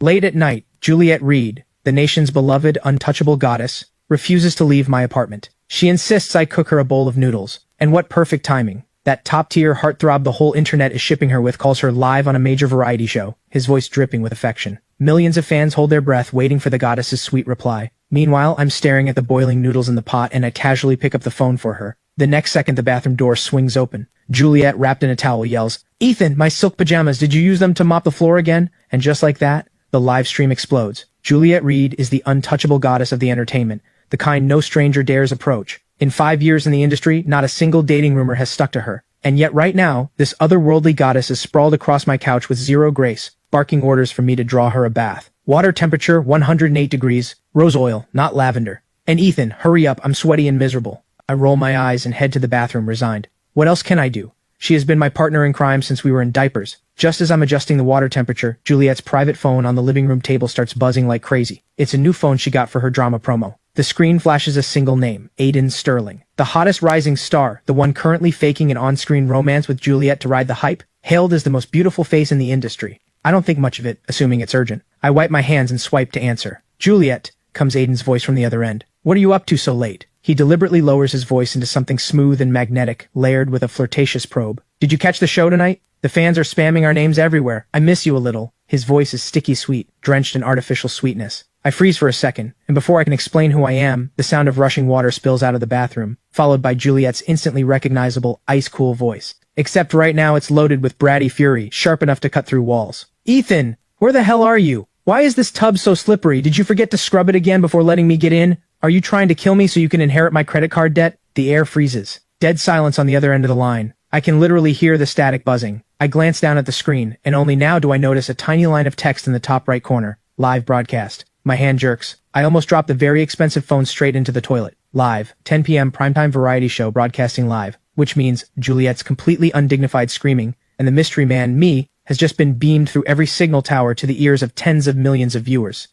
Late at night, Juliet Reed, the nation's beloved untouchable goddess, refuses to leave my apartment. She insists I cook her a bowl of noodles. And what perfect timing. That top-tier heartthrob the whole internet is shipping her with calls her live on a major variety show, his voice dripping with affection. Millions of fans hold their breath waiting for the goddess's sweet reply. Meanwhile, I'm staring at the boiling noodles in the pot and I casually pick up the phone for her. The next second the bathroom door swings open. Juliet, wrapped in a towel, yells, "Ethan, my silk pajamas, did you use them to mop the floor again?" And just like that, the live stream explodes. Juliet Reed is the untouchable goddess of the entertainment, the kind no stranger dares approach. In 5 years in the industry, not a single dating rumor has stuck to her. And yet right now, this otherworldly goddess is sprawled across my couch with zero grace, barking orders for me to draw her a bath. Water temperature 108 degrees, rose oil, not lavender. And Ethan, hurry up, I'm sweaty and miserable. I roll my eyes and head to the bathroom resigned. What else can I do? She has been my partner in crime since we were in diapers. Just as I'm adjusting the water temperature, Juliet's private phone on the living room table starts buzzing like crazy. It's a new phone she got for her drama promo. The screen flashes a single name, Aiden Sterling. The hottest rising star, the one currently faking an on-screen romance with Juliet to ride the hype, hailed as the most beautiful face in the industry. I don't think much of it, assuming it's urgent. I wipe my hands and swipe to answer. "Juliet," comes Aiden's voice from the other end. "What are you up to so late?" He deliberately lowers his voice into something smooth and magnetic, layered with a flirtatious probe. "Did you catch the show tonight? The fans are spamming our names everywhere. I miss you a little." His voice is sticky sweet, drenched in artificial sweetness. I freeze for a second, and before I can explain who I am, the sound of rushing water spills out of the bathroom, followed by Juliet's instantly recognizable, ice-cool voice. Except right now it's loaded with bratty fury, sharp enough to cut through walls. "Ethan, where the hell are you? Why is this tub so slippery? Did you forget to scrub it again before letting me get in? Are you trying to kill me so you can inherit my credit card debt?" The air freezes. Dead silence on the other end of the line. I can literally hear the static buzzing. I glance down at the screen, and only now do I notice a tiny line of text in the top right corner. Live broadcast. My hand jerks. I almost dropped the very expensive phone straight into the toilet. Live. 10 p.m. primetime variety show broadcasting live. Which means Juliet's completely undignified screaming, and the mystery man, me, has just been beamed through every signal tower to the ears of tens of millions of viewers.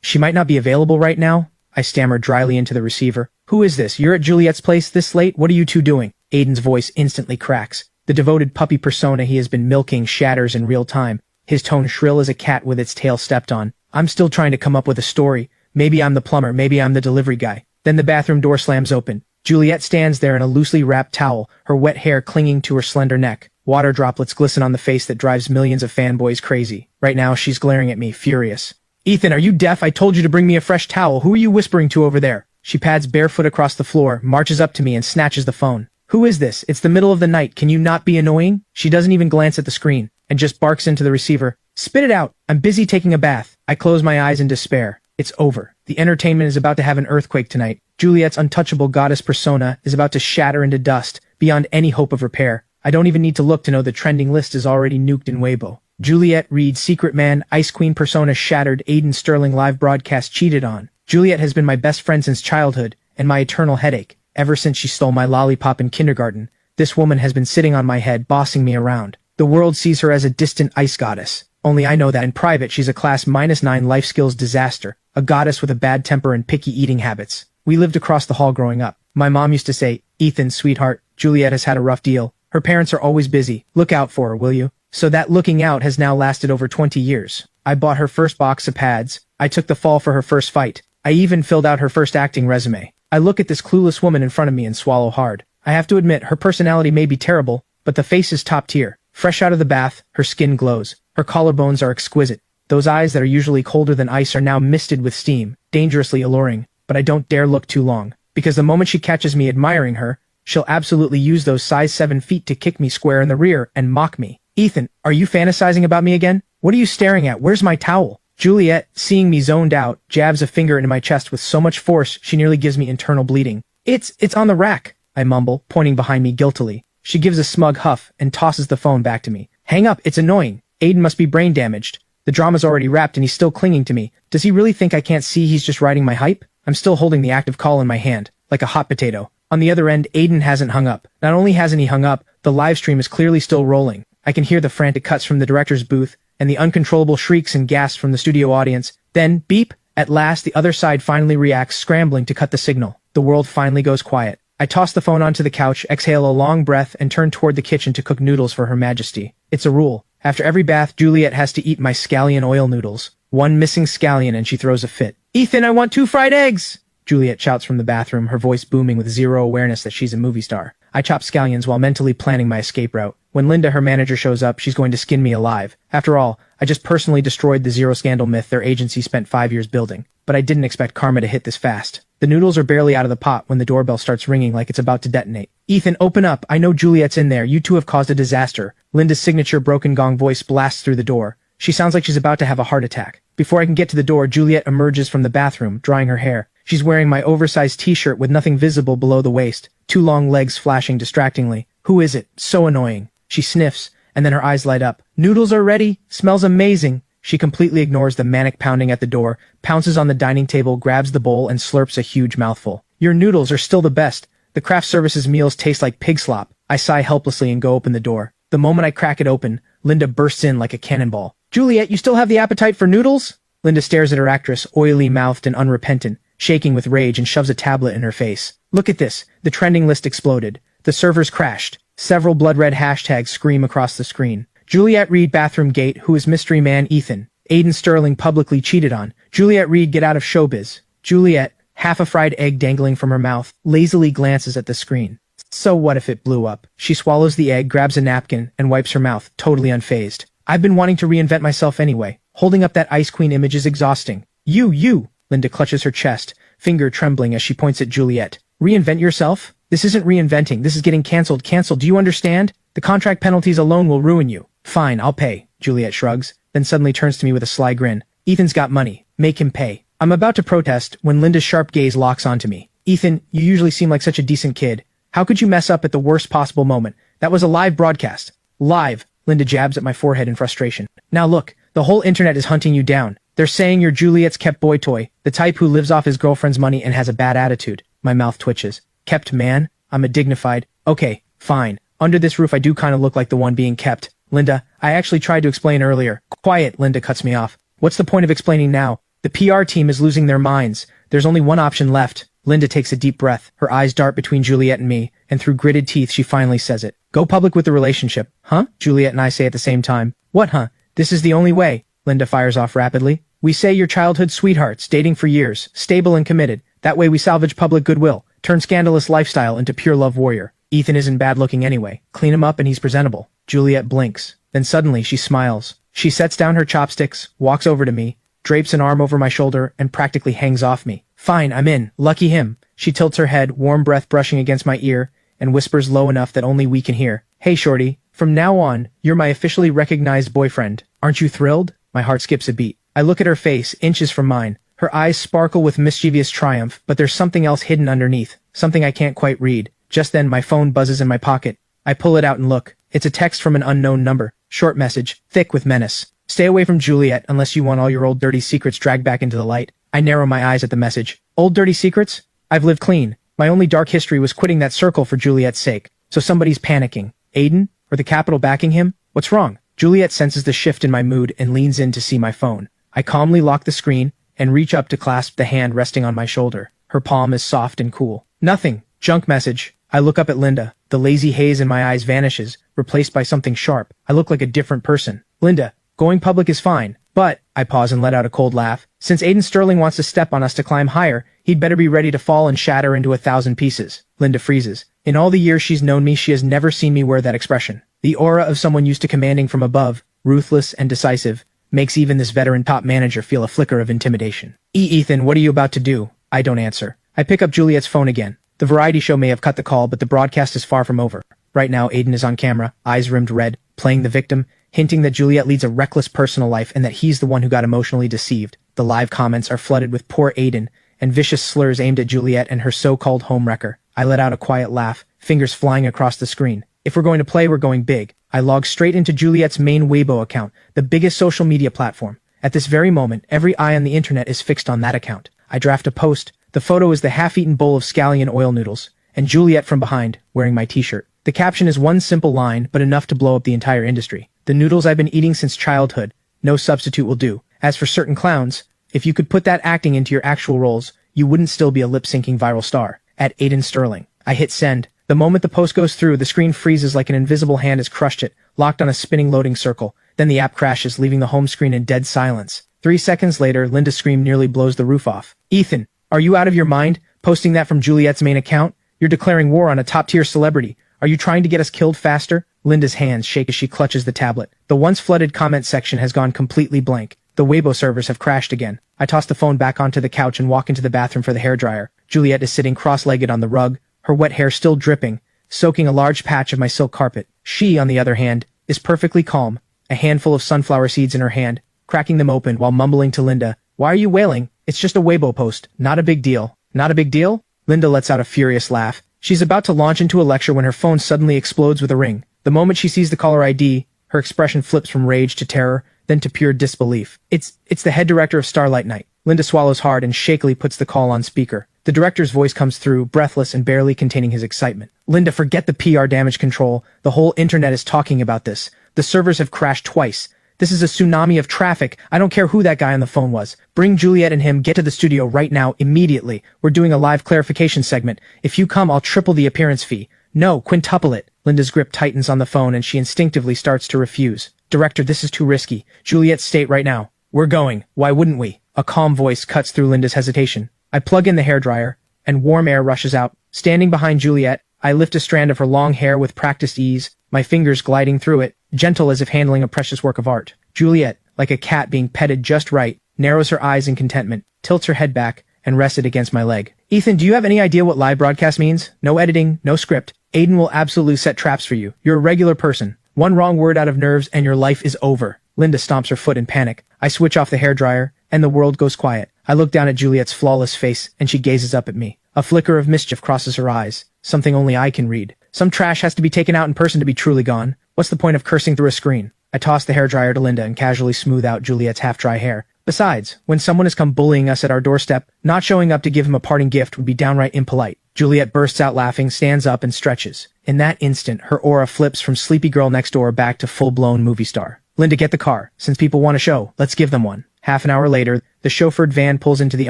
She might not be available right now? I stammer dryly into the receiver. "Who is this? You're at Juliet's place this late? What are you two doing?" Aiden's voice instantly cracks. The devoted puppy persona he has been milking shatters in real time, his tone shrill as a cat with its tail stepped on. I'm still trying to come up with a story. Maybe I'm the plumber, maybe I'm the delivery guy. Then the bathroom door slams open. Juliet stands there in a loosely wrapped towel, her wet hair clinging to her slender neck. Water droplets glisten on the face that drives millions of fanboys crazy. Right now, she's glaring at me, furious. "Ethan, are you deaf? I told you to bring me a fresh towel. Who are you whispering to over there?" She pads barefoot across the floor, marches up to me and snatches the phone. "Who is this? It's the middle of the night. Can you not be annoying?" She doesn't even glance at the screen, and just barks into the receiver. "Spit it out. I'm busy taking a bath." I close my eyes in despair. It's over. The entertainment is about to have an earthquake tonight. Juliet's untouchable goddess persona is about to shatter into dust, beyond any hope of repair. I don't even need to look to know the trending list is already nuked in Weibo. Juliet Reed, Secret Man, Ice Queen persona shattered, Aiden Sterling live broadcast cheated on. Juliet has been my best friend since childhood, and my eternal headache. Ever since she stole my lollipop in kindergarten, this woman has been sitting on my head, bossing me around. The world sees her as a distant ice goddess. Only I know that in private she's a class -9 life skills disaster, a goddess with a bad temper and picky eating habits. We lived across the hall growing up. My mom used to say, "Ethan, sweetheart, Juliet has had a rough deal. Her parents are always busy. Look out for her, will you?" So that looking out has now lasted over 20 years. I bought her first box of pads. I took the fall for her first fight. I even filled out her first acting resume. I look at this clueless woman in front of me and swallow hard. I have to admit, her personality may be terrible, but the face is top tier. Fresh out of the bath, her skin glows. Her collarbones are exquisite. Those eyes that are usually colder than ice are now misted with steam, dangerously alluring. But I don't dare look too long, because the moment she catches me admiring her, she'll absolutely use those size 7 feet to kick me square in the rear and mock me. "Ethan, are you fantasizing about me again? What are you staring at? Where's my towel?" Juliet, seeing me zoned out, jabs a finger into my chest with so much force she nearly gives me internal bleeding. It's on the rack," I mumble, pointing behind me guiltily. She gives a smug huff and tosses the phone back to me. "Hang up, it's annoying. Aiden must be brain damaged. The drama's already wrapped and he's still clinging to me. Does he really think I can't see he's just riding my hype?" I'm still holding the active call in my hand, like a hot potato. On the other end, Aiden hasn't hung up. Not only hasn't he hung up, the live stream is clearly still rolling. I can hear the frantic cuts from the director's booth, and the uncontrollable shrieks and gasps from the studio audience. Then, beep! At last, the other side finally reacts, scrambling to cut the signal. The world finally goes quiet. I toss the phone onto the couch, exhale a long breath, and turn toward the kitchen to cook noodles for Her Majesty. It's a rule. After every bath, Juliet has to eat my scallion oil noodles. One missing scallion and she throws a fit. Ethan, I want 2 fried eggs! Juliet shouts from the bathroom, her voice booming with zero awareness that she's a movie star. I chop scallions while mentally planning my escape route. When Linda, her manager, shows up, she's going to skin me alive. After all, I just personally destroyed the zero scandal myth their agency spent 5 years building. But I didn't expect karma to hit this fast. The noodles are barely out of the pot when the doorbell starts ringing like it's about to detonate. Ethan, open up. I know Juliet's in there. You two have caused a disaster. Linda's signature broken gong voice blasts through the door. She sounds like she's about to have a heart attack. Before I can get to the door, Juliet emerges from the bathroom, drying her hair. She's wearing my oversized t-shirt with nothing visible below the waist, 2 long legs flashing distractingly. Who is it? So annoying. She sniffs, and then her eyes light up. Noodles are ready. Smells amazing. She completely ignores the manic pounding at the door, pounces on the dining table, grabs the bowl, and slurps a huge mouthful. Your noodles are still the best. The craft services meals taste like pig slop. I sigh helplessly and go open the door. The moment I crack it open, Linda bursts in like a cannonball. Juliet, you still have the appetite for noodles? Linda stares at her actress, oily-mouthed and unrepentant, shaking with rage, and shoves a tablet in her face. Look at this. The trending list exploded. The servers crashed. Several blood-red hashtags scream across the screen. Juliet Reed bathroom gate, who is mystery man Ethan? Aiden Sterling publicly cheated on. Juliet Reed get out of showbiz. Juliet, half a fried egg dangling from her mouth, lazily glances at the screen. So what if it blew up? She swallows the egg, grabs a napkin, and wipes her mouth, totally unfazed. I've been wanting to reinvent myself anyway. Holding up that Ice Queen image is exhausting. You! Linda clutches her chest, finger trembling as she points at Juliet. Reinvent yourself? This isn't reinventing, this is getting cancelled. Do you understand? The contract penalties alone will ruin you. Fine, I'll pay, Juliet shrugs, then suddenly turns to me with a sly grin. Ethan's got money. Make him pay. I'm about to protest when Linda's sharp gaze locks onto me. Ethan, you usually seem like such a decent kid. How could you mess up at the worst possible moment? That was a live broadcast. Live. Linda jabs at my forehead in frustration. Now look, the whole internet is hunting you down. They're saying you're Juliet's kept boy toy, the type who lives off his girlfriend's money and has a bad attitude. My mouth twitches. Kept man? I'm a dignified. Okay, fine. Under this roof I do kinda look like the one being kept. Linda, I actually tried to explain earlier. Quiet, Linda cuts me off. What's the point of explaining now? The PR team is losing their minds. There's only one option left. Linda takes a deep breath. Her eyes dart between Juliet and me, and through gritted teeth she finally says it. Go public with the relationship. Huh? Juliet and I say at the same time. What, huh? This is the only way. Linda fires off rapidly. We say you're childhood sweethearts, dating for years, stable and committed. That way we salvage public goodwill, turn scandalous lifestyle into pure love warrior. Ethan isn't bad looking anyway. Clean him up and he's presentable. Juliet blinks. Then suddenly she smiles. She sets down her chopsticks, walks over to me, drapes an arm over my shoulder, and practically hangs off me. Fine, I'm in. Lucky him. She tilts her head, warm breath brushing against my ear, and whispers low enough that only we can hear. Hey shorty, from now on, you're my officially recognized boyfriend. Aren't you thrilled? My heart skips a beat. I look at her face, inches from mine. Her eyes sparkle with mischievous triumph, but there's something else hidden underneath, something I can't quite read. Just then my phone buzzes in my pocket. I pull it out and look. It's a text from an unknown number. Short message, thick with menace. Stay away from Juliet unless you want all your old dirty secrets dragged back into the light. I narrow my eyes at the message. Old dirty secrets? I've lived clean. My only dark history was quitting that circle for Juliet's sake. So somebody's panicking. Aiden? Or the Capitol backing him? What's wrong? Juliet senses the shift in my mood and leans in to see my phone. I calmly lock the screen and reach up to clasp the hand resting on my shoulder. Her palm is soft and cool. Nothing. Junk message. I look up at Linda. The lazy haze in my eyes vanishes, replaced by something sharp. I look like a different person. Linda, going public is fine, but, I pause and let out a cold laugh, since Aiden Sterling wants to step on us to climb higher, he'd better be ready to fall and shatter into 1,000 pieces. Linda freezes. In all the years she's known me, she has never seen me wear that expression. The aura of someone used to commanding from above, ruthless and decisive, makes even this veteran top manager feel a flicker of intimidation. Ethan, what are you about to do? I don't answer. I pick up Juliet's phone again. The variety show may have cut the call, but the broadcast is far from over. Right now, Aiden is on camera, eyes rimmed red, playing the victim, hinting that Juliet leads a reckless personal life and that he's the one who got emotionally deceived. The live comments are flooded with poor Aiden and vicious slurs aimed at Juliet and her so-called homewrecker. I let out a quiet laugh, fingers flying across the screen. If we're going to play, we're going big. I log straight into Juliet's main Weibo account, the biggest social media platform. At this very moment, every eye on the internet is fixed on that account. I draft a post. The photo is the half-eaten bowl of scallion oil noodles, and Juliet from behind, wearing my t-shirt. The caption is one simple line, but enough to blow up the entire industry. The noodles I've been eating since childhood. No substitute will do. As for certain clowns, if you could put that acting into your actual roles, you wouldn't still be a lip-syncing viral star. At Aiden Sterling. I hit send. The moment the post goes through, the screen freezes like an invisible hand has crushed it, locked on a spinning loading circle. Then the app crashes, leaving the home screen in dead silence. 3 seconds later, Linda's scream nearly blows the roof off. Ethan, are you out of your mind? Posting that from Juliet's main account? You're declaring war on a top-tier celebrity. Are you trying to get us killed faster? Linda's hands shake as she clutches the tablet. The once flooded comment section has gone completely blank. The Weibo servers have crashed again. I toss the phone back onto the couch and walk into the bathroom for the hairdryer. Juliet is sitting cross-legged on the rug, her wet hair still dripping, soaking a large patch of my silk carpet. She, on the other hand, is perfectly calm, a handful of sunflower seeds in her hand, cracking them open while mumbling to Linda, "Why are you wailing? It's just a Weibo post. Not a big deal." Not a big deal? Linda lets out a furious laugh. She's about to launch into a lecture when her phone suddenly explodes with a ring. The moment she sees the caller ID, her expression flips from rage to terror, then to pure disbelief. It's the head director of Starlight Night. Linda swallows hard and shakily puts the call on speaker. The director's voice comes through, breathless and barely containing his excitement. "Linda, forget the PR damage control. The whole internet is talking about this. The servers have crashed twice. This is a tsunami of traffic. I don't care who that guy on the phone was. Bring Juliet and him. Get to the studio right now, immediately. We're doing a live clarification segment. If you come, I'll triple the appearance fee. No, quintuple it." Linda's grip tightens on the phone and she instinctively starts to refuse. "Director, this is too risky. Juliet's state right now." "We're going. Why wouldn't we?" A calm voice cuts through Linda's hesitation. I plug in the hairdryer, and warm air rushes out. Standing behind Juliet, I lift a strand of her long hair with practiced ease, my fingers gliding through it, gentle as if handling a precious work of art. Juliet, like a cat being petted just right, narrows her eyes in contentment, tilts her head back, and rests it against my leg. "Ethan, do you have any idea what live broadcast means? No editing, no script. Aiden will absolutely set traps for you. You're a regular person. One wrong word out of nerves and your life is over." Linda stomps her foot in panic. I switch off the hairdryer, and the world goes quiet. I look down at Juliet's flawless face, and she gazes up at me. A flicker of mischief crosses her eyes, something only I can read. Some trash has to be taken out in person to be truly gone. What's the point of cursing through a screen? I toss the hairdryer to Linda and casually smooth out Juliet's half-dry hair. Besides, when someone has come bullying us at our doorstep, not showing up to give him a parting gift would be downright impolite. Juliet bursts out laughing, stands up, and stretches. In that instant, her aura flips from sleepy girl next door back to full-blown movie star. "Linda, get the car. Since people want a show, let's give them one." Half an hour later, the chauffeured van pulls into the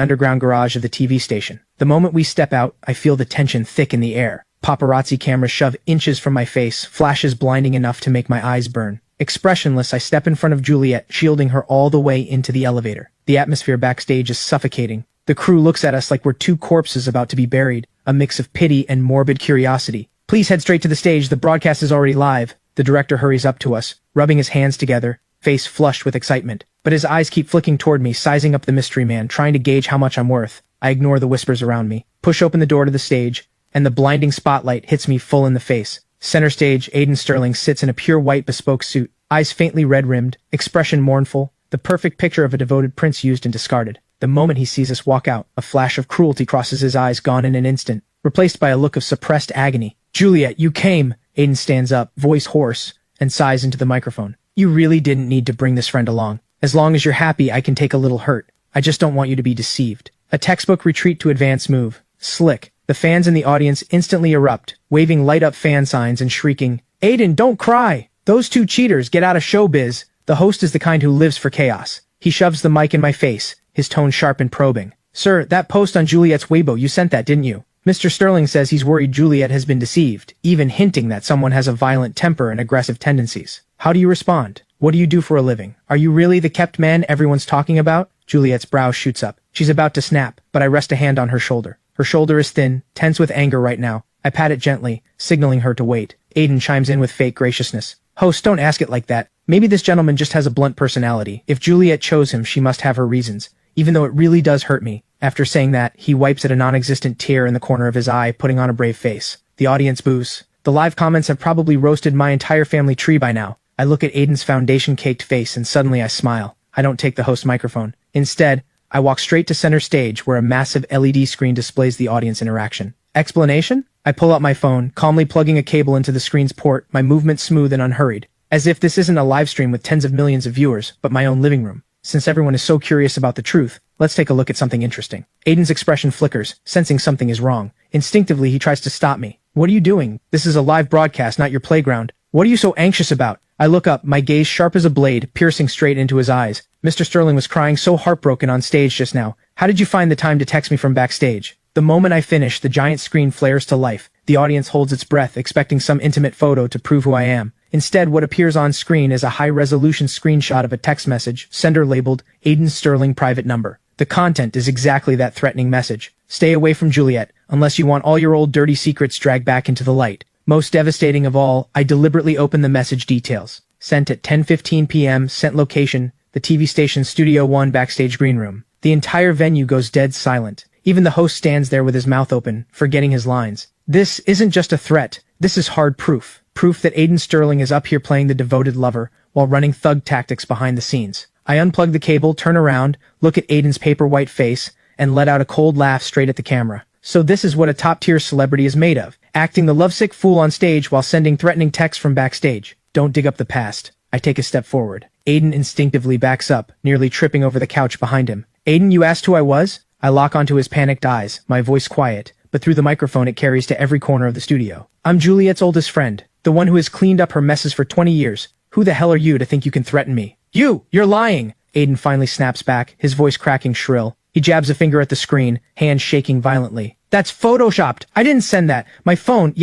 underground garage of the TV station. The moment we step out, I feel the tension thick in the air. Paparazzi cameras shove inches from my face, flashes blinding enough to make my eyes burn. Expressionless, I step in front of Juliet, shielding her all the way into the elevator. The atmosphere backstage is suffocating. The crew looks at us like we're two corpses about to be buried, a mix of pity and morbid curiosity. "Please head straight to the stage. The broadcast is already live." The director hurries up to us, rubbing his hands together, face flushed with excitement. But his eyes keep flicking toward me, sizing up the mystery man, trying to gauge how much I'm worth. I ignore the whispers around me, push open the door to the stage, and the blinding spotlight hits me full in the face. Center stage, Aiden Sterling sits in a pure white bespoke suit, eyes faintly red-rimmed, expression mournful, the perfect picture of a devoted prince used and discarded. The moment he sees us walk out, a flash of cruelty crosses his eyes, gone in an instant, replaced by a look of suppressed agony. "Juliet, you came!" Aiden stands up, voice hoarse, and sighs into the microphone. "You really didn't need to bring this friend along. As long as you're happy, I can take a little hurt. I just don't want you to be deceived." A textbook retreat to advance move. Slick. The fans in the audience instantly erupt, waving light-up fan signs and shrieking, "Aiden, don't cry! Those two cheaters, get out of showbiz!" The host is the kind who lives for chaos. He shoves the mic in my face, his tone sharp and probing. "Sir, that post on Juliet's Weibo, you sent that, didn't you? Mr. Sterling says he's worried Juliet has been deceived, even hinting that someone has a violent temper and aggressive tendencies. How do you respond? What do you do for a living? Are you really the kept man everyone's talking about?" Juliet's brow shoots up. She's about to snap, but I rest a hand on her shoulder. Her shoulder is thin, tense with anger right now. I pat it gently, signaling her to wait. Aiden chimes in with fake graciousness. "Host, don't ask it like that. Maybe this gentleman just has a blunt personality. If Juliet chose him, she must have her reasons, even though it really does hurt me." After saying that, he wipes at a non-existent tear in the corner of his eye, putting on a brave face. The audience boos. The live comments have probably roasted my entire family tree by now. I look at Aiden's foundation-caked face and suddenly I smile. I don't take the host's microphone. Instead, I walk straight to center stage where a massive LED screen displays the audience interaction. Explanation? I pull out my phone, calmly plugging a cable into the screen's port, my movement smooth and unhurried. As if this isn't a live stream with tens of millions of viewers, but my own living room. Since everyone is so curious about the truth, let's take a look at something interesting. Aiden's expression flickers, sensing something is wrong. Instinctively, he tries to stop me. "What are you doing? This is a live broadcast, not your playground. What are you so anxious about?" I look up, my gaze sharp as a blade, piercing straight into his eyes. "Mr. Sterling was crying so heartbroken on stage just now. How did you find the time to text me from backstage?" The moment I finish, the giant screen flares to life. The audience holds its breath, expecting some intimate photo to prove who I am. Instead, what appears on screen is a high-resolution screenshot of a text message, sender labeled Aiden Sterling private number. The content is exactly that threatening message. Stay away from Juliet, unless you want all your old dirty secrets dragged back into the light. Most devastating of all, I deliberately opened the message details. Sent at 10:15 p.m., sent location, the TV station Studio 1 backstage green room. The entire venue goes dead silent. Even the host stands there with his mouth open, forgetting his lines. This isn't just a threat. This is hard proof. Proof that Aiden Sterling is up here playing the devoted lover, while running thug tactics behind the scenes. I unplug the cable, turn around, look at Aiden's paper-white face, and let out a cold laugh straight at the camera. So this is what a top-tier celebrity is made of. Acting the lovesick fool on stage while sending threatening texts from backstage. Don't dig up the past. I take a step forward. Aiden instinctively backs up, nearly tripping over the couch behind him. Aiden, you asked who I was? I lock onto his panicked eyes, my voice quiet, but through the microphone it carries to every corner of the studio. I'm Juliet's oldest friend, the one who has cleaned up her messes for 20 years. Who the hell are you to think you can threaten me? You're lying! Aiden finally snaps back, his voice cracking shrill. He jabs a finger at the screen, hands shaking violently. That's photoshopped! I didn't send that! My phone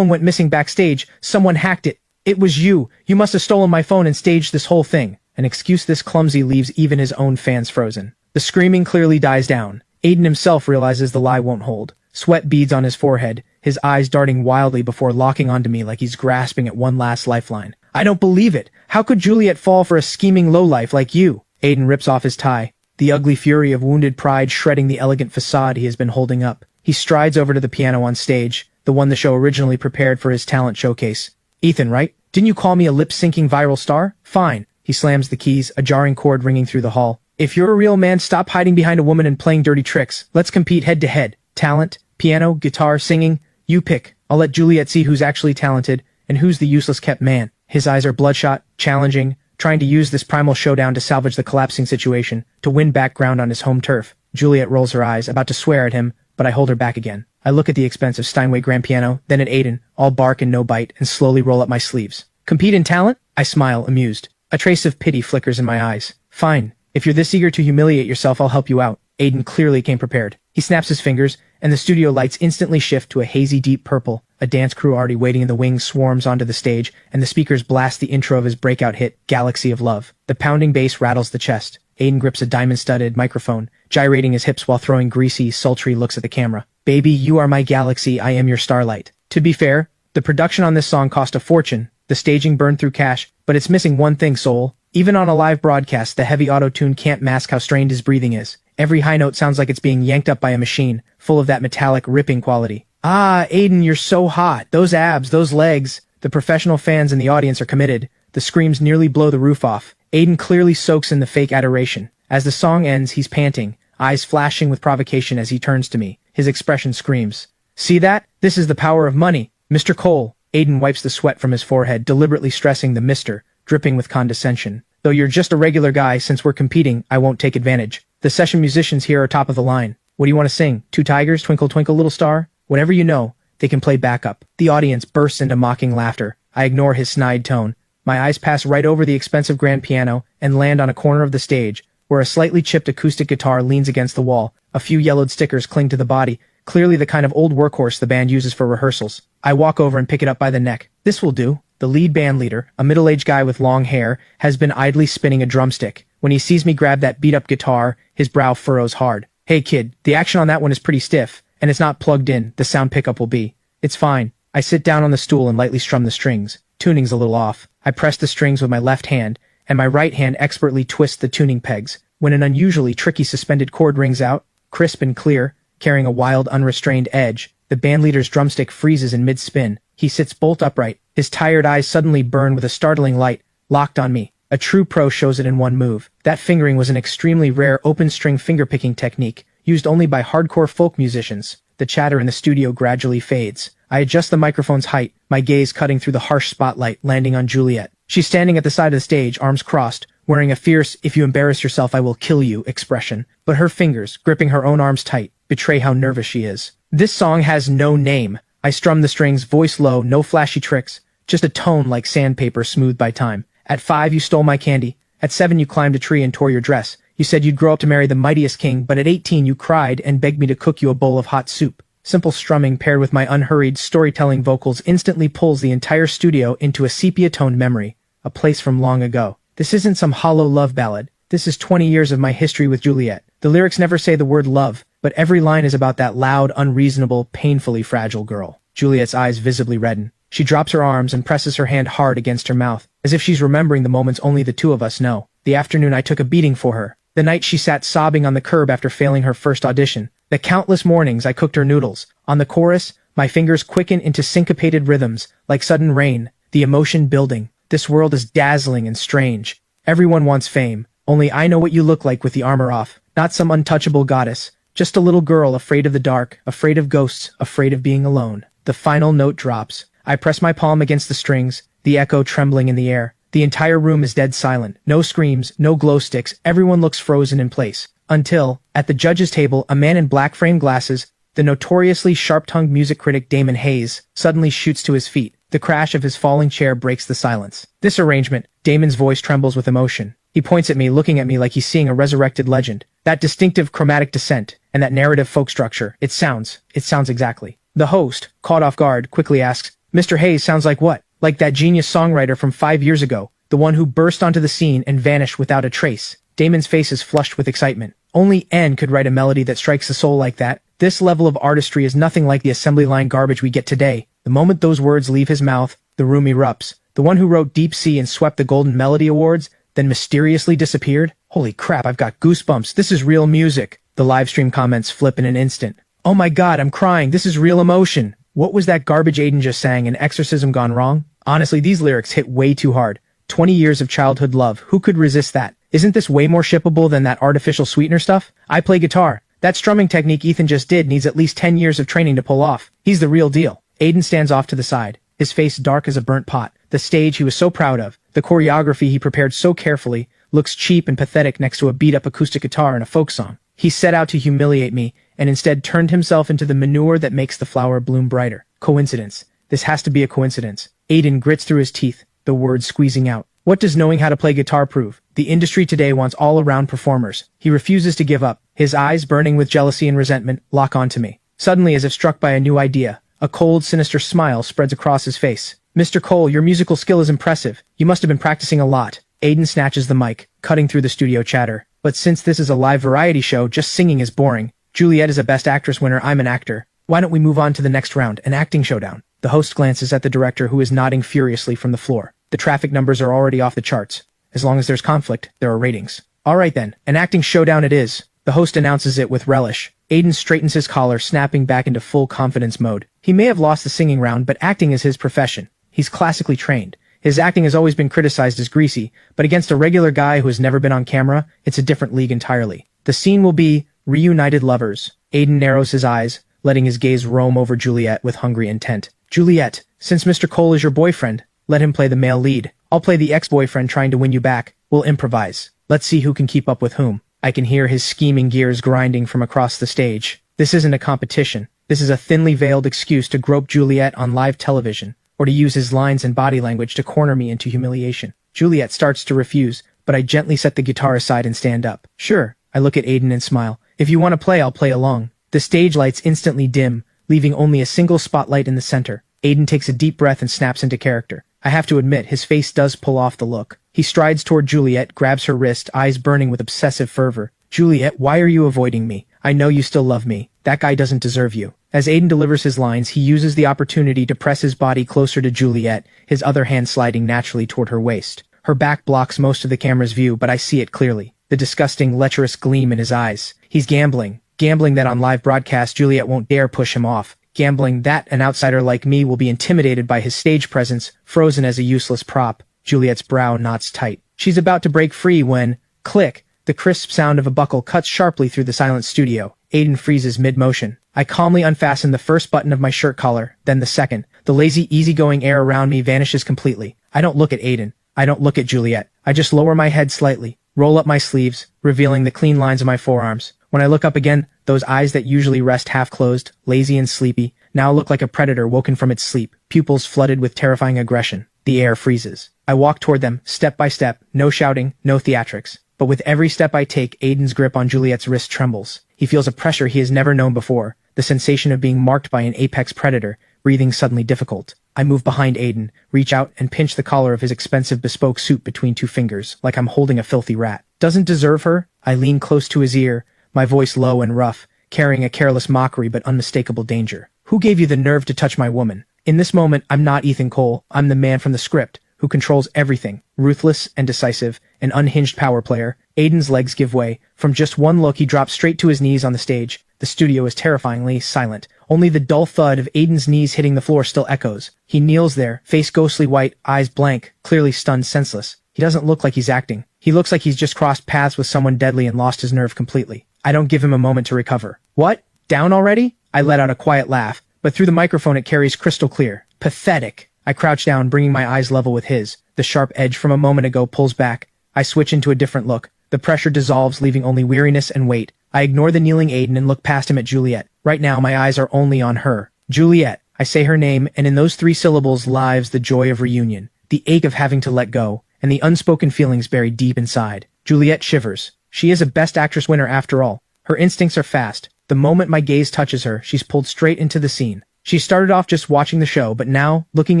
went missing backstage. Someone hacked it. It was you. You must have stolen my phone and staged this whole thing. An excuse this clumsy leaves even his own fans frozen. The screaming clearly dies down. Aiden himself realizes the lie won't hold. Sweat beads on his forehead, his eyes darting wildly before locking onto me like he's grasping at one last lifeline. I don't believe it. How could Juliet fall for a scheming lowlife like you? Aiden rips off his tie, the ugly fury of wounded pride shredding the elegant facade he has been holding up. He strides over to the piano on stage, the one the show originally prepared for his talent showcase. Ethan, right? Didn't you call me a lip-syncing viral star? Fine. He slams the keys, a jarring chord ringing through the hall. If you're a real man, stop hiding behind a woman and playing dirty tricks. Let's compete head-to-head. Talent, piano, guitar, singing. You pick. I'll let Juliet see who's actually talented and who's the useless-kept man. His eyes are bloodshot, challenging, trying to use this primal showdown to salvage the collapsing situation, to win back ground on his home turf. Juliet rolls her eyes, about to swear at him, but I hold her back again. I look at the expensive Steinway grand piano, then at Aiden, all bark and no bite, and slowly roll up my sleeves. Compete in talent? I smile, amused. A trace of pity flickers in my eyes. Fine. If you're this eager to humiliate yourself, I'll help you out. Aiden clearly came prepared. He snaps his fingers, and the studio lights instantly shift to a hazy deep purple. A dance crew already waiting in the wings swarms onto the stage, and the speakers blast the intro of his breakout hit, Galaxy of Love. The pounding bass rattles the chest. Aiden grips a diamond-studded microphone, gyrating his hips while throwing greasy, sultry looks at the camera. Baby, you are my galaxy, I am your starlight. To be fair, the production on this song cost a fortune. The staging burned through cash, but it's missing one thing, soul. Even on a live broadcast, the heavy auto-tune can't mask how strained his breathing is. Every high note sounds like it's being yanked up by a machine, full of that metallic, ripping quality. Ah, Aiden, you're so hot. Those abs, those legs. The professional fans in the audience are committed. The screams nearly blow the roof off. Aiden clearly soaks in the fake adoration. As the song ends, he's panting, eyes flashing with provocation as he turns to me. His expression screams. See that? This is the power of money. Mr. Cole. Aiden wipes the sweat from his forehead, deliberately stressing the Mr., dripping with condescension. Though you're just a regular guy, since we're competing, I won't take advantage. The session musicians here are top of the line. What do you want to sing? Two Tigers, Twinkle Twinkle Little Star? Whatever you know, they can play backup. The audience bursts into mocking laughter. I ignore his snide tone. My eyes pass right over the expensive grand piano and land on a corner of the stage, where a slightly chipped acoustic guitar leans against the wall. A few yellowed stickers cling to the body, clearly the kind of old workhorse the band uses for rehearsals. I walk over and pick it up by the neck. This will do. The lead band leader, a middle-aged guy with long hair, has been idly spinning a drumstick. When he sees me grab that beat-up guitar, his brow furrows hard. Hey kid, the action on that one is pretty stiff, and it's not plugged in, the sound pickup will be. It's fine. I sit down on the stool and lightly strum the strings. Tuning's a little off. I press the strings with my left hand, and my right hand expertly twists the tuning pegs. When an unusually tricky suspended chord rings out, crisp and clear, carrying a wild, unrestrained edge, the bandleader's drumstick freezes in mid-spin. He sits bolt upright. His tired eyes suddenly burn with a startling light, locked on me. A true pro shows it in one move. That fingering was an extremely rare open-string finger-picking technique, used only by hardcore folk musicians. The chatter in the studio gradually fades. I adjust the microphone's height, my gaze cutting through the harsh spotlight, landing on Juliet. She's standing at the side of the stage, arms crossed, wearing a fierce, if you embarrass yourself I will kill you expression. But her fingers, gripping her own arms tight, betray how nervous she is. This song has no name. I strum the strings, voice low, no flashy tricks, just a tone like sandpaper smoothed by time. At 5, you stole my candy. At 7, you climbed a tree and tore your dress. You said you'd grow up to marry the mightiest king, but at 18, you cried and begged me to cook you a bowl of hot soup. Simple strumming paired with my unhurried storytelling vocals instantly pulls the entire studio into a sepia-toned memory, a place from long ago. This isn't some hollow love ballad. This is 20 years of my history with Juliet. The lyrics never say the word love, but every line is about that loud, unreasonable, painfully fragile girl. Juliet's eyes visibly redden. She drops her arms and presses her hand hard against her mouth, as if she's remembering the moments only the two of us know. The afternoon I took a beating for her. The night she sat sobbing on the curb after failing her first audition. The countless mornings I cooked her noodles. On the chorus, my fingers quicken into syncopated rhythms, like sudden rain, the emotion building. This world is dazzling and strange. Everyone wants fame. Only I know what you look like with the armor off. Not some untouchable goddess. Just a little girl afraid of the dark, afraid of ghosts, afraid of being alone. The final note drops. I press my palm against the strings, the echo trembling in the air. The entire room is dead silent. No screams, no glow sticks. Everyone looks frozen in place. Until, at the judge's table, a man in black-framed glasses, the notoriously sharp-tongued music critic Damon Hayes, suddenly shoots to his feet. The crash of his falling chair breaks the silence. This arrangement, Damon's voice trembles with emotion. He points at me, looking at me like he's seeing a resurrected legend. That distinctive chromatic descent, and that narrative folk structure, it sounds exactly. The host, caught off guard, quickly asks, Mr. Hayes sounds like what? Like that genius songwriter from 5 years ago, the one who burst onto the scene and vanished without a trace. Damon's face is flushed with excitement. Only N could write a melody that strikes the soul like that. This level of artistry is nothing like the assembly line garbage we get today. The moment those words leave his mouth, the room erupts. The one who wrote Deep Sea and swept the Golden Melody Awards, then mysteriously disappeared? Holy crap, I've got goosebumps. This is real music. The livestream comments flip in an instant. Oh my god, I'm crying. This is real emotion. What was that garbage Aiden just sang? An exorcism gone wrong? Honestly, these lyrics hit way too hard. 20 years of childhood love. Who could resist that? Isn't this way more shippable than that artificial sweetener stuff? I play guitar. That strumming technique Ethan just did needs at least 10 years of training to pull off. He's the real deal. Aiden stands off to the side, his face dark as a burnt pot. The stage he was so proud of, the choreography he prepared so carefully, looks cheap and pathetic next to a beat-up acoustic guitar in a folk song. He set out to humiliate me, and instead turned himself into the manure that makes the flower bloom brighter. Coincidence. This has to be a coincidence. Aiden grits through his teeth, the words squeezing out. What does knowing how to play guitar prove? The industry today wants all-around performers. He refuses to give up. His eyes, burning with jealousy and resentment, lock onto me. Suddenly, as if struck by a new idea, a cold, sinister smile spreads across his face. Mr. Cole, your musical skill is impressive. You must have been practicing a lot. Aiden snatches the mic, cutting through the studio chatter. But since this is a live variety show, just singing is boring. Juliet is a Best Actress winner, I'm an actor. Why don't we move on to the next round, an acting showdown? The host glances at the director who is nodding furiously from the floor. The traffic numbers are already off the charts. As long as there's conflict, there are ratings. Alright then, an acting showdown it is. The host announces it with relish. Aiden straightens his collar, snapping back into full confidence mode. He may have lost the singing round, but acting is his profession. He's classically trained. His acting has always been criticized as greasy, but against a regular guy who has never been on camera, it's a different league entirely. The scene will be reunited lovers. Aiden narrows his eyes, letting his gaze roam over Juliet with hungry intent. Juliet, since Mr. Cole is your boyfriend, let him play the male lead. I'll play the ex-boyfriend trying to win you back. We'll improvise. Let's see who can keep up with whom. I can hear his scheming gears grinding from across the stage. This isn't a competition. This is a thinly veiled excuse to grope Juliet on live television, or to use his lines and body language to corner me into humiliation. Juliet starts to refuse, but I gently set the guitar aside and stand up. Sure, I look at Aiden and smile. If you want to play, I'll play along. The stage lights instantly dim, leaving only a single spotlight in the center. Aiden takes a deep breath and snaps into character. I have to admit, his face does pull off the look. He strides toward Juliet, grabs her wrist, eyes burning with obsessive fervor. Juliet, why are you avoiding me? I know you still love me. That guy doesn't deserve you. As Aiden delivers his lines, he uses the opportunity to press his body closer to Juliet, his other hand sliding naturally toward her waist. Her back blocks most of the camera's view, but I see it clearly. The disgusting, lecherous gleam in his eyes. He's gambling. Gambling that on live broadcast Juliet won't dare push him off. Gambling that an outsider like me will be intimidated by his stage presence, frozen as a useless prop. Juliet's brow knots tight. She's about to break free when, click, the crisp sound of a buckle cuts sharply through the silent studio. Aiden freezes mid-motion. I calmly unfasten the first button of my shirt collar, then the second. The lazy, easygoing air around me vanishes completely. I don't look at Aiden. I don't look at Juliet. I just lower my head slightly, roll up my sleeves, revealing the clean lines of my forearms. When I look up again, those eyes that usually rest half-closed, lazy and sleepy, now look like a predator woken from its sleep, pupils flooded with terrifying aggression. The air freezes. I walk toward them, step by step, no shouting, no theatrics. But with every step I take, Aiden's grip on Juliet's wrist trembles. He feels a pressure he has never known before, the sensation of being marked by an apex predator, breathing suddenly difficult. I move behind Aiden, reach out and pinch the collar of his expensive bespoke suit between two fingers, like I'm holding a filthy rat. Doesn't deserve her? I lean close to his ear, my voice low and rough, carrying a careless mockery but unmistakable danger. Who gave you the nerve to touch my woman? In this moment, I'm not Ethan Cole, I'm the man from the script, who controls everything, ruthless and decisive, an unhinged power player. Aiden's legs give way. From just one look, he drops straight to his knees on the stage. The studio is terrifyingly silent. Only the dull thud of Aiden's knees hitting the floor still echoes. He kneels there, face ghostly white, eyes blank, clearly stunned, senseless. He doesn't look like he's acting. He looks like he's just crossed paths with someone deadly and lost his nerve completely. I don't give him a moment to recover. What? Down already? I let out a quiet laugh, but through the microphone it carries crystal clear. Pathetic. I crouch down, bringing my eyes level with his. The sharp edge from a moment ago pulls back. I switch into a different look. The pressure dissolves, leaving only weariness and weight. I ignore the kneeling Aiden and look past him at Juliet. Right now, my eyes are only on her. Juliet. I say her name, and in those 3 syllables lies the joy of reunion, the ache of having to let go, and the unspoken feelings buried deep inside. Juliet shivers. She is a Best Actress winner after all. Her instincts are fast. The moment my gaze touches her, she's pulled straight into the scene. She started off just watching the show, but now, looking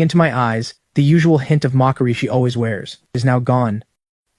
into my eyes, the usual hint of mockery she always wears is now gone,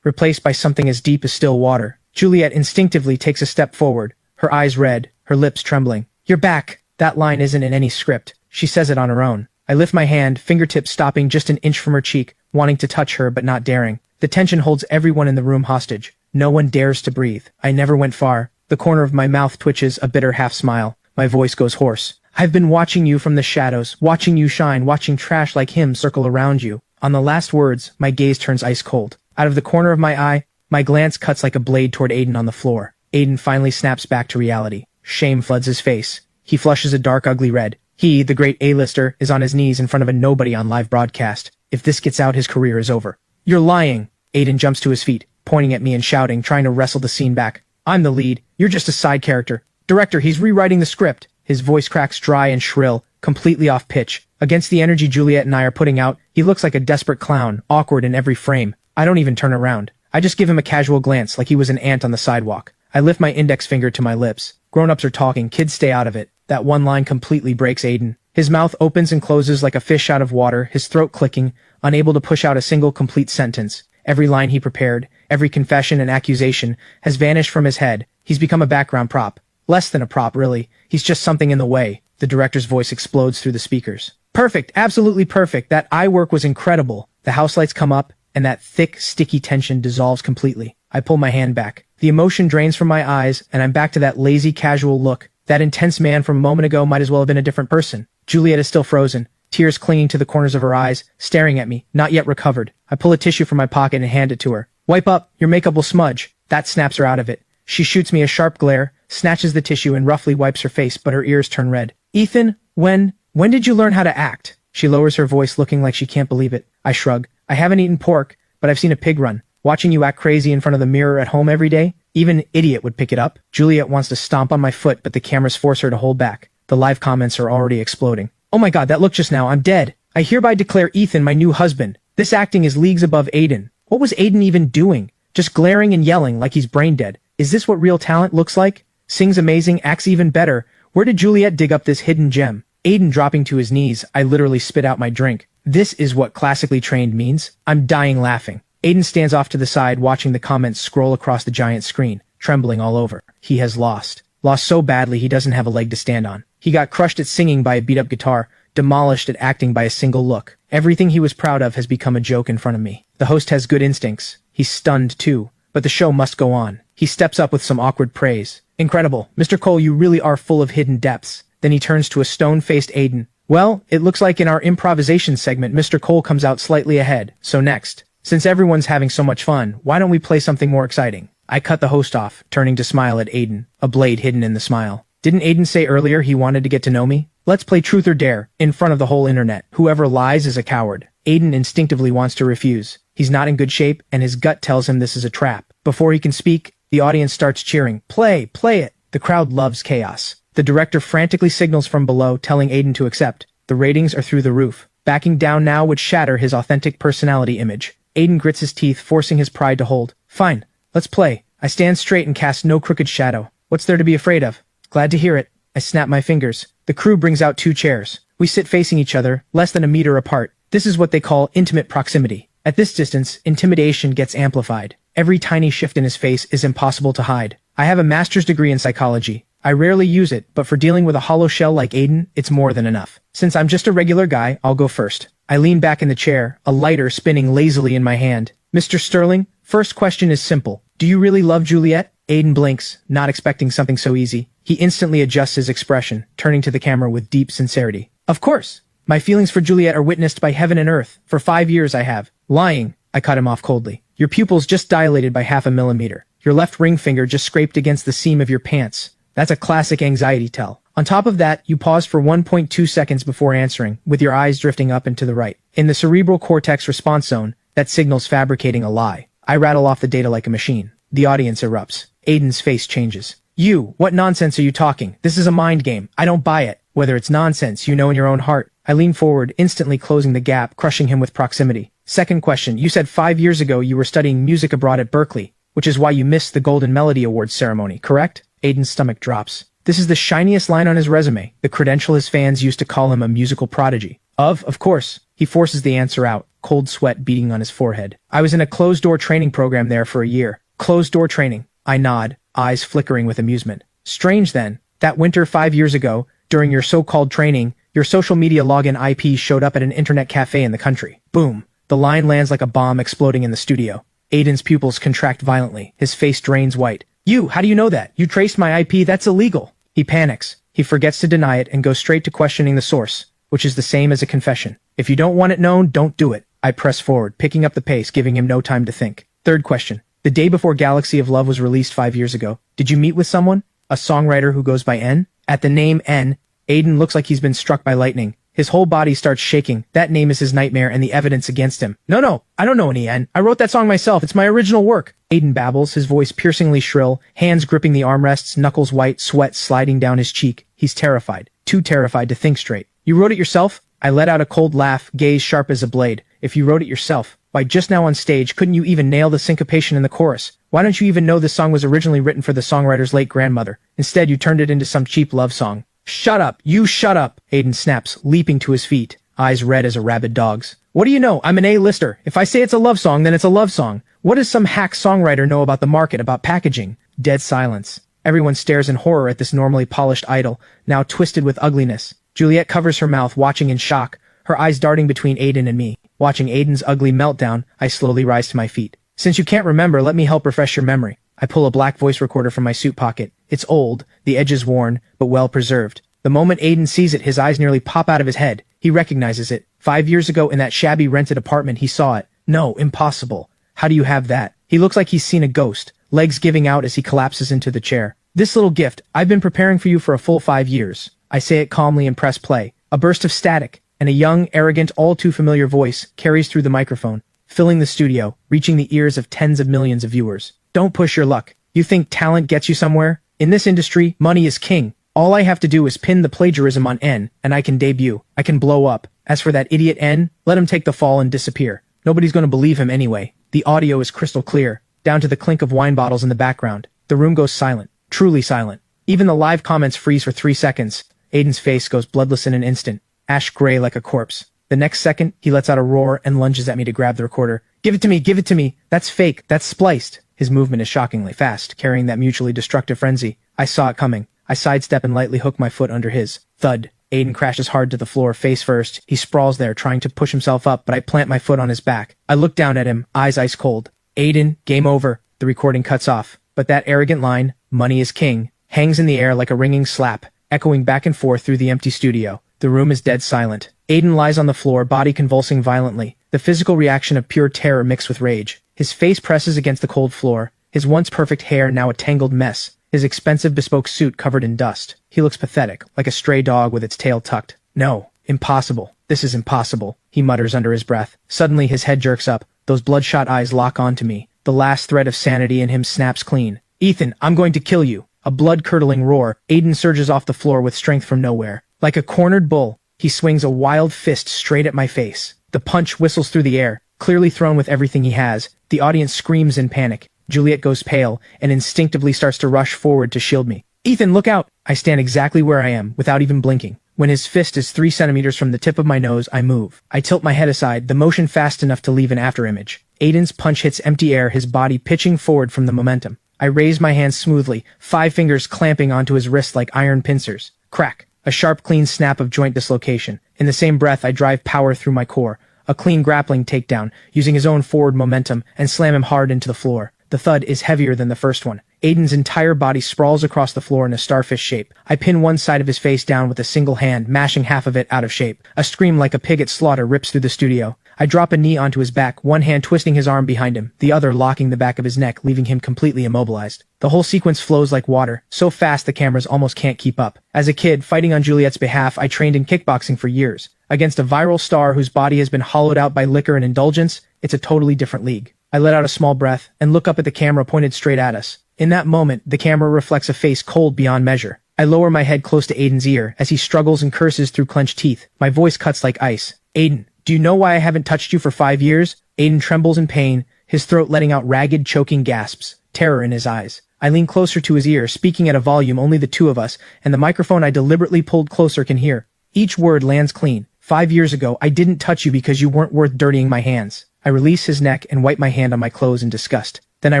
replaced by something as deep as still water. Juliet instinctively takes a step forward, her eyes red, her lips trembling. You're back. That line isn't in any script. She says it on her own. I lift my hand, fingertips stopping just an inch from her cheek, wanting to touch her but not daring. The tension holds everyone in the room hostage. No one dares to breathe. I never went far. The corner of my mouth twitches, a bitter half smile. My voice goes hoarse. I've been watching you from the shadows, watching you shine, watching trash like him circle around you. On the last words, my gaze turns ice cold. Out of the corner of my eye, my glance cuts like a blade toward Aiden on the floor. Aiden finally snaps back to reality. Shame floods his face. He flushes a dark, ugly red. He, the great A-lister, is on his knees in front of a nobody on live broadcast. If this gets out, his career is over. You're lying. Aiden jumps to his feet, pointing at me and shouting, trying to wrestle the scene back. I'm the lead. You're just a side character. Director, he's rewriting the script. His voice cracks dry and shrill, completely off pitch. Against the energy Juliet and I are putting out, he looks like a desperate clown, awkward in every frame. I don't even turn around. I just give him a casual glance like he was an ant on the sidewalk. I lift my index finger to my lips. Grown-ups are talking, kids stay out of it. That one line completely breaks Aiden. His mouth opens and closes like a fish out of water, his throat clicking, unable to push out a single complete sentence. Every line he prepared, every confession and accusation, has vanished from his head. He's become a background prop. Less than a prop, really. He's just something in the way. The director's voice explodes through the speakers. Perfect, absolutely perfect. That eye work was incredible. The house lights come up, and that thick, sticky tension dissolves completely. I pull my hand back. The emotion drains from my eyes, and I'm back to that lazy, casual look. That intense man from a moment ago might as well have been a different person. Juliet is still frozen, tears clinging to the corners of her eyes, staring at me, not yet recovered. I pull a tissue from my pocket and hand it to her. Wipe up, your makeup will smudge. That snaps her out of it. She shoots me a sharp glare, snatches the tissue and roughly wipes her face, but her ears turn red. Ethan, when did you learn how to act? She lowers her voice, looking like she can't believe it. I shrug. I haven't eaten pork, but I've seen a pig run. Watching you act crazy in front of the mirror at home every day? Even an idiot would pick it up. Juliet wants to stomp on my foot, but the cameras force her to hold back. The live comments are already exploding. Oh my god, that look just now, I'm dead. I hereby declare Ethan my new husband. This acting is leagues above Aiden. What was Aiden even doing? Just glaring and yelling like he's brain dead. Is this what real talent looks like? Sings amazing, acts even better. Where did Juliet dig up this hidden gem? Aiden dropping to his knees, I literally spit out my drink. This is what classically trained means. I'm dying laughing. Aiden stands off to the side, watching the comments scroll across the giant screen, trembling all over. He has lost. Lost so badly he doesn't have a leg to stand on. He got crushed at singing by a beat-up guitar, demolished at acting by a single look. Everything he was proud of has become a joke in front of me. The host has good instincts. He's stunned too, but the show must go on. He steps up with some awkward praise. Incredible. Mr. Cole, you really are full of hidden depths. Then he turns to a stone-faced Aiden. Well, it looks like in our improvisation segment, Mr. Cole comes out slightly ahead. So next, since everyone's having so much fun, why don't we play something more exciting? I cut the host off, turning to smile at Aiden, a blade hidden in the smile. Didn't Aiden say earlier he wanted to get to know me? Let's play truth or dare, in front of the whole internet. Whoever lies is a coward. Aiden instinctively wants to refuse. He's not in good shape, and his gut tells him this is a trap. Before he can speak, the audience starts cheering. Play it. The crowd loves chaos. The director frantically signals from below, telling Aiden to accept. The ratings are through the roof. Backing down now would shatter his authentic personality image. Aiden grits his teeth, forcing his pride to hold. Fine, let's play. I stand straight and cast no crooked shadow. What's there to be afraid of? Glad to hear it. I snap my fingers. The crew brings out 2 chairs. We sit facing each other, less than a meter apart. This is what they call intimate proximity. At this distance, intimidation gets amplified. Every tiny shift in his face is impossible to hide. I have a master's degree in psychology. I rarely use it, but for dealing with a hollow shell like Aiden, it's more than enough. Since I'm just a regular guy, I'll go first. I lean back in the chair, a lighter spinning lazily in my hand. Mr. Sterling, first question is simple. Do you really love Juliet? Aiden blinks, not expecting something so easy. He instantly adjusts his expression, turning to the camera with deep sincerity. Of course. My feelings for Juliet are witnessed by heaven and earth. For 5 years I have. Lying. I cut him off coldly. Your pupils just dilated by 0.5 millimeter. Your left ring finger just scraped against the seam of your pants. That's a classic anxiety tell. On top of that, you paused for 1.2 seconds before answering, with your eyes drifting up and to the right. In the cerebral cortex response zone, that signals fabricating a lie. I rattle off the data like a machine. The audience erupts. Aiden's face changes. You, what nonsense are you talking? This is a mind game. I don't buy it. Whether it's nonsense, you know in your own heart. I lean forward, instantly closing the gap, crushing him with proximity. Second question, you said 5 years ago you were studying music abroad at Berkeley, which is why you missed the Golden Melody Awards ceremony, correct? Aiden's stomach drops. This is the shiniest line on his resume, the credential his fans used to call him a musical prodigy. Of course. He forces the answer out, cold sweat beating on his forehead. I was in a closed-door training program there for a year. Closed-door training. I nod, eyes flickering with amusement. Strange then. That winter 5 years ago, during your so-called training, your social media login IP showed up at an internet cafe in the country. Boom. The line lands like a bomb exploding in the studio. Aiden's pupils contract violently. His face drains white. How do you know that? You traced my IP, that's illegal. He panics. He forgets to deny it and goes straight to questioning the source, which is the same as a confession. If you don't want it known, don't do it. I press forward, picking up the pace, giving him no time to think. Third question. The day before Galaxy of Love was released 5 years ago, did you meet with someone? A songwriter who goes by N? At the name N, Aiden looks like he's been struck by lightning. His whole body starts shaking. That name is his nightmare and the evidence against him. No, I don't know any N. I wrote that song myself. It's my original work. Aiden babbles, his voice piercingly shrill, hands gripping the armrests, knuckles white, sweat sliding down his cheek. He's terrified. Too terrified to think straight. You wrote it yourself? I let out a cold laugh, gaze sharp as a blade. If you wrote it yourself, why just now on stage couldn't you even nail the syncopation in the chorus? Why don't you even know this song was originally written for the songwriter's late grandmother? Instead, you turned it into some cheap love song. Shut up! You shut up! Aiden snaps, leaping to his feet, eyes red as a rabid dog's. What do you know? I'm an A-lister. If I say it's a love song, then it's a love song. What does some hack songwriter know about the market, about packaging? Dead silence. Everyone stares in horror at this normally polished idol, now twisted with ugliness. Juliet covers her mouth, watching in shock, her eyes darting between Aiden and me. Watching Aiden's ugly meltdown, I slowly rise to my feet. Since you can't remember, let me help refresh your memory. I pull a black voice recorder from my suit pocket. It's old, the edges worn, but well preserved. The moment Aiden sees it, his eyes nearly pop out of his head. He recognizes it. 5 years ago in that shabby rented apartment, he saw it. No, impossible. How do you have that? He looks like he's seen a ghost, legs giving out as he collapses into the chair. This little gift, I've been preparing for you for a full 5 years. I say it calmly and press play. A burst of static, and a young, arrogant, all too familiar voice carries through the microphone, filling the studio, reaching the ears of tens of millions of viewers. Don't push your luck. You think talent gets you somewhere? In this industry, money is king. All I have to do is pin the plagiarism on N, and I can debut. I can blow up. As for that idiot N, let him take the fall and disappear. Nobody's going to believe him anyway. The audio is crystal clear, down to the clink of wine bottles in the background. The room goes silent, truly silent. Even the live comments freeze for 3 seconds. Aiden's face goes bloodless in an instant, ash gray like a corpse. The next second, he lets out a roar and lunges at me to grab the recorder. Give it to me, give it to me. That's fake, that's spliced. His movement is shockingly fast, carrying that mutually destructive frenzy. I saw it coming. I sidestep and lightly hook my foot under his. Thud. Aiden crashes hard to the floor, face first. He sprawls there, trying to push himself up, but I plant my foot on his back. I look down at him, eyes ice cold. Aiden, game over. The recording cuts off. But that arrogant line, money is king, hangs in the air like a ringing slap, echoing back and forth through the empty studio. The room is dead silent. Aiden lies on the floor, body convulsing violently, the physical reaction of pure terror mixed with rage. His face presses against the cold floor, his once perfect hair now a tangled mess. His expensive bespoke suit covered in dust. He looks pathetic, like a stray dog with its tail tucked. No, impossible. This is impossible, he mutters under his breath. Suddenly his head jerks up. Those bloodshot eyes lock onto me. The last thread of sanity in him snaps clean. Ethan, I'm going to kill you. A blood-curdling roar. Aiden surges off the floor with strength from nowhere. Like a cornered bull, he swings a wild fist straight at my face. The punch whistles through the air, clearly thrown with everything he has. The audience screams in panic. Juliet goes pale and instinctively starts to rush forward to shield me. Ethan, look out! I stand exactly where I am, without even blinking. When his fist is 3 centimeters from the tip of my nose, I move. I tilt my head aside, the motion fast enough to leave an afterimage. Aiden's punch hits empty air, his body pitching forward from the momentum. I raise my hands smoothly, 5 fingers clamping onto his wrist like iron pincers. Crack. A sharp, clean snap of joint dislocation. In the same breath, I drive power through my core. A clean grappling takedown, using his own forward momentum, and slam him hard into the floor. The thud is heavier than the first one. Aiden's entire body sprawls across the floor in a starfish shape. I pin one side of his face down with a single hand, mashing half of it out of shape. A scream like a pig at slaughter rips through the studio. I drop a knee onto his back, one hand twisting his arm behind him, the other locking the back of his neck, leaving him completely immobilized. The whole sequence flows like water, so fast the cameras almost can't keep up. As a kid, fighting on Juliet's behalf, I trained in kickboxing for years. Against a viral star whose body has been hollowed out by liquor and indulgence, it's a totally different league. I let out a small breath and look up at the camera pointed straight at us. In that moment, the camera reflects a face cold beyond measure. I lower my head close to Aiden's ear as he struggles and curses through clenched teeth. My voice cuts like ice. Aiden, do you know why I haven't touched you for 5 years? Aiden trembles in pain, his throat letting out ragged, choking gasps, terror in his eyes. I lean closer to his ear, speaking at a volume only the two of us, and the microphone I deliberately pulled closer can hear. Each word lands clean. 5 years ago, I didn't touch you because you weren't worth dirtying my hands. I release his neck and wipe my hand on my clothes in disgust. Then I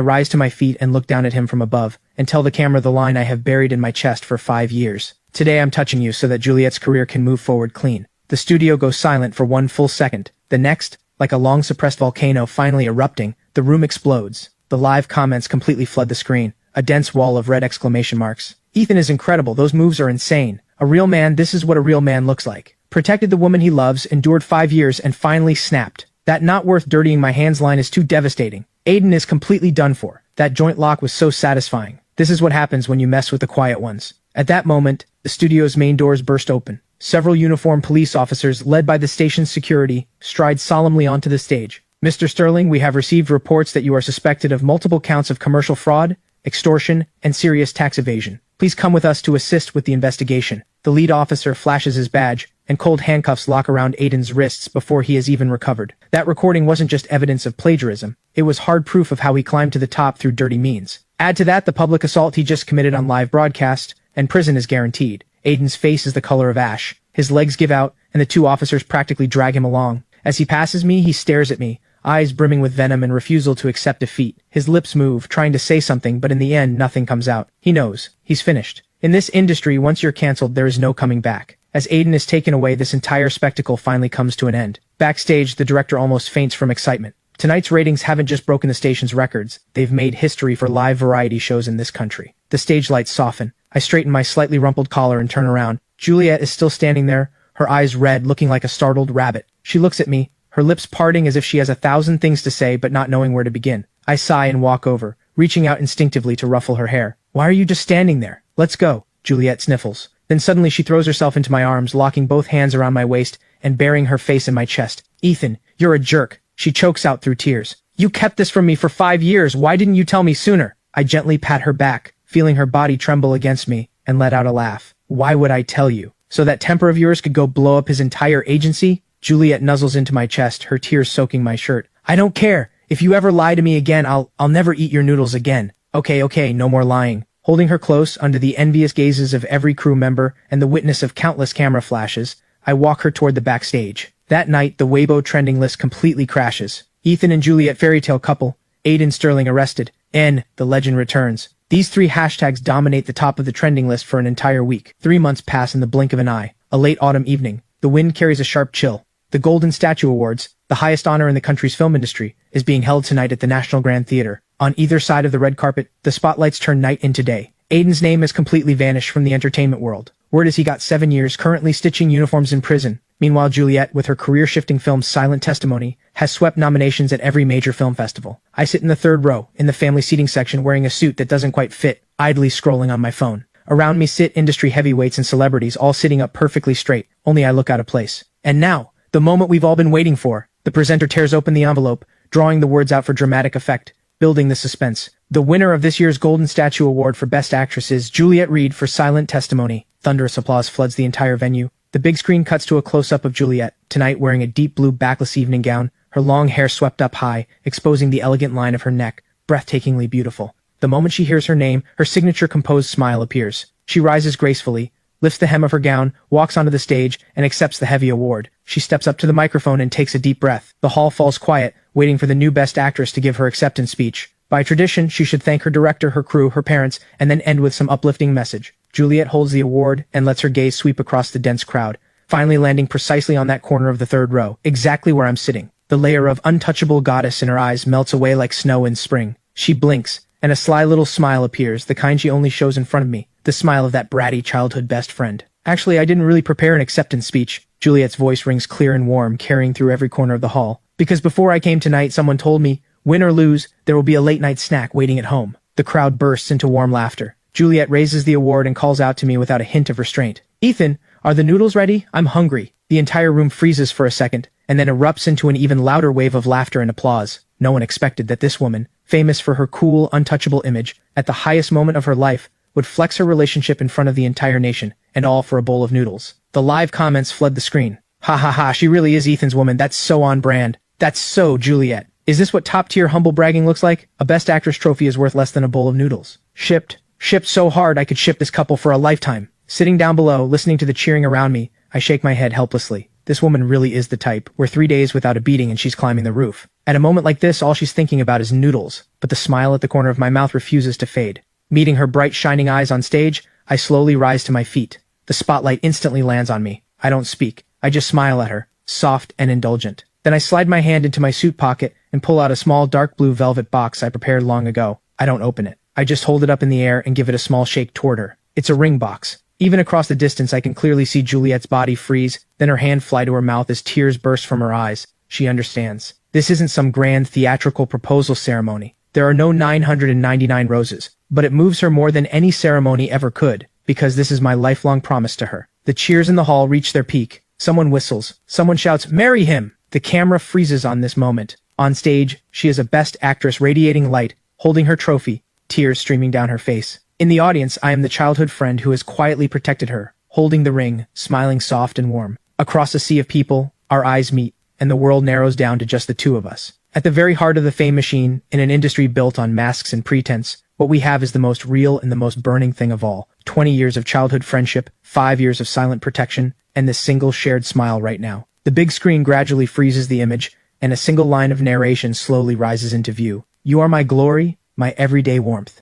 rise to my feet and look down at him from above, and tell the camera the line I have buried in my chest for 5 years. Today I'm touching you so that Juliet's career can move forward clean. The studio goes silent for 1 full second. The next, like a long-suppressed volcano finally erupting, the room explodes. The live comments completely flood the screen. A dense wall of red exclamation marks. Ethan is incredible, those moves are insane. A real man, this is what a real man looks like. Protected the woman he loves, endured 5 years, and finally snapped. That not worth dirtying my hands line is too devastating. Aiden is completely done for. That joint lock was so satisfying. This is what happens when you mess with the quiet ones. At that moment, the studio's main doors burst open. Several uniformed police officers, led by the station's security, stride solemnly onto the stage. Mr. Sterling, we have received reports that you are suspected of multiple counts of commercial fraud, extortion, and serious tax evasion. Please come with us to assist with the investigation. The lead officer flashes his badge, and cold handcuffs lock around Aiden's wrists before he has even recovered. That recording wasn't just evidence of plagiarism. It was hard proof of how he climbed to the top through dirty means. Add to that the public assault he just committed on live broadcast, and prison is guaranteed. Aiden's face is the color of ash. His legs give out, and the two officers practically drag him along. As he passes me, he stares at me, eyes brimming with venom and refusal to accept defeat. His lips move, trying to say something, but in the end, nothing comes out. He knows. He's finished. In this industry, once you're cancelled, there is no coming back. As Aiden is taken away, this entire spectacle finally comes to an end. Backstage, the director almost faints from excitement. Tonight's ratings haven't just broken the station's records, they've made history for live variety shows in this country. The stage lights soften. I straighten my slightly rumpled collar and turn around. Juliet is still standing there, her eyes red, looking like a startled rabbit. She looks at me, her lips parting as if she has 1,000 things to say but not knowing where to begin. I sigh and walk over, reaching out instinctively to ruffle her hair. Why are you just standing there? Let's go. Juliet sniffles. Then suddenly she throws herself into my arms, locking both hands around my waist and burying her face in my chest. Ethan, you're a jerk. She chokes out through tears. You kept this from me for 5 years. Why didn't you tell me sooner? I gently pat her back, feeling her body tremble against me, and let out a laugh. Why would I tell you? So that temper of yours could go blow up his entire agency? Juliet nuzzles into my chest, her tears soaking my shirt. I don't care. If you ever lie to me again, I'll never eat your noodles again. Okay, no more lying. Holding her close under the envious gazes of every crew member and the witness of countless camera flashes, I walk her toward the backstage. That night, the Weibo trending list completely crashes. Ethan and Juliet fairytale couple, Aiden Sterling arrested, N, the legend returns. These 3 hashtags dominate the top of the trending list for an entire week. 3 months pass in the blink of an eye. A late autumn evening. The wind carries a sharp chill. The Golden Statue Awards, the highest honor in the country's film industry, is being held tonight at the National Grand Theater. On either side of the red carpet, the spotlights turn night into day. Aiden's name has completely vanished from the entertainment world. Word is he got 7 years, currently stitching uniforms in prison. Meanwhile, Juliet, with her career-shifting film Silent Testimony, has swept nominations at every major film festival. I sit in the 3rd row, in the family seating section, wearing a suit that doesn't quite fit, idly scrolling on my phone. Around me sit industry heavyweights and celebrities, all sitting up perfectly straight, only I look out of place. And now, the moment we've all been waiting for. The presenter tears open the envelope, drawing the words out for dramatic effect, building the suspense. The winner of this year's Golden Statue Award for Best Actress is Juliet Reed for Silent Testimony. Thunderous applause floods the entire venue. The big screen cuts to a close-up of Juliet, tonight wearing a deep blue backless evening gown, her long hair swept up high, exposing the elegant line of her neck, breathtakingly beautiful. The moment she hears her name, her signature composed smile appears. She rises gracefully, lifts the hem of her gown, walks onto the stage, and accepts the heavy award. She steps up to the microphone and takes a deep breath. The hall falls quiet, waiting for the new Best Actress to give her acceptance speech. By tradition, she should thank her director, her crew, her parents, and then end with some uplifting message. Juliet holds the award and lets her gaze sweep across the dense crowd, finally landing precisely on that corner of the third row, exactly where I'm sitting. The layer of untouchable goddess in her eyes melts away like snow in spring. She blinks, and a sly little smile appears, the kind she only shows in front of me, the smile of that bratty childhood best friend. Actually, I didn't really prepare an acceptance speech. Juliet's voice rings clear and warm, carrying through every corner of the hall. Because before I came tonight, someone told me, win or lose, there will be a late-night snack waiting at home. The crowd bursts into warm laughter. Juliet raises the award and calls out to me without a hint of restraint. Ethan, are the noodles ready? I'm hungry. The entire room freezes for a second, and then erupts into an even louder wave of laughter and applause. No one expected that this woman, famous for her cool, untouchable image, at the highest moment of her life, would flex her relationship in front of the entire nation, and all for a bowl of noodles. The live comments flood the screen. Ha ha ha, she really is Ethan's woman, that's so on brand. That's so Juliet. Is this what top-tier humble bragging looks like? A Best Actress trophy is worth less than a bowl of noodles. Shipped so hard I could ship this couple for a lifetime. Sitting down below, listening to the cheering around me, I shake my head helplessly. This woman really is the type. We're 3 days without a beating and she's climbing the roof. At a moment like this, all she's thinking about is noodles, but the smile at the corner of my mouth refuses to fade. Meeting her bright, shining eyes on stage, I slowly rise to my feet. The spotlight instantly lands on me. I don't speak. I just smile at her, soft and indulgent. Then I slide my hand into my suit pocket and pull out a small dark blue velvet box I prepared long ago. I don't open it. I just hold it up in the air and give it a small shake toward her. It's a ring box. Even across the distance, I can clearly see Juliet's body freeze, then her hand fly to her mouth as tears burst from her eyes. She understands. This isn't some grand theatrical proposal ceremony. There are no 999 roses, but it moves her more than any ceremony ever could, because this is my lifelong promise to her. The cheers in the hall reach their peak. Someone whistles. Someone shouts, "Marry him!" The camera freezes on this moment. On stage, she is a Best Actress radiating light, holding her trophy, tears streaming down her face. In the audience, I am the childhood friend who has quietly protected her, holding the ring, smiling soft and warm. Across a sea of people, our eyes meet, and the world narrows down to just the two of us. At the very heart of the fame machine, in an industry built on masks and pretense, what we have is the most real and the most burning thing of all. 20 years of childhood friendship, 5 years of silent protection, and this single shared smile right now. The big screen gradually freezes the image, and a single line of narration slowly rises into view. You are my glory, my everyday warmth.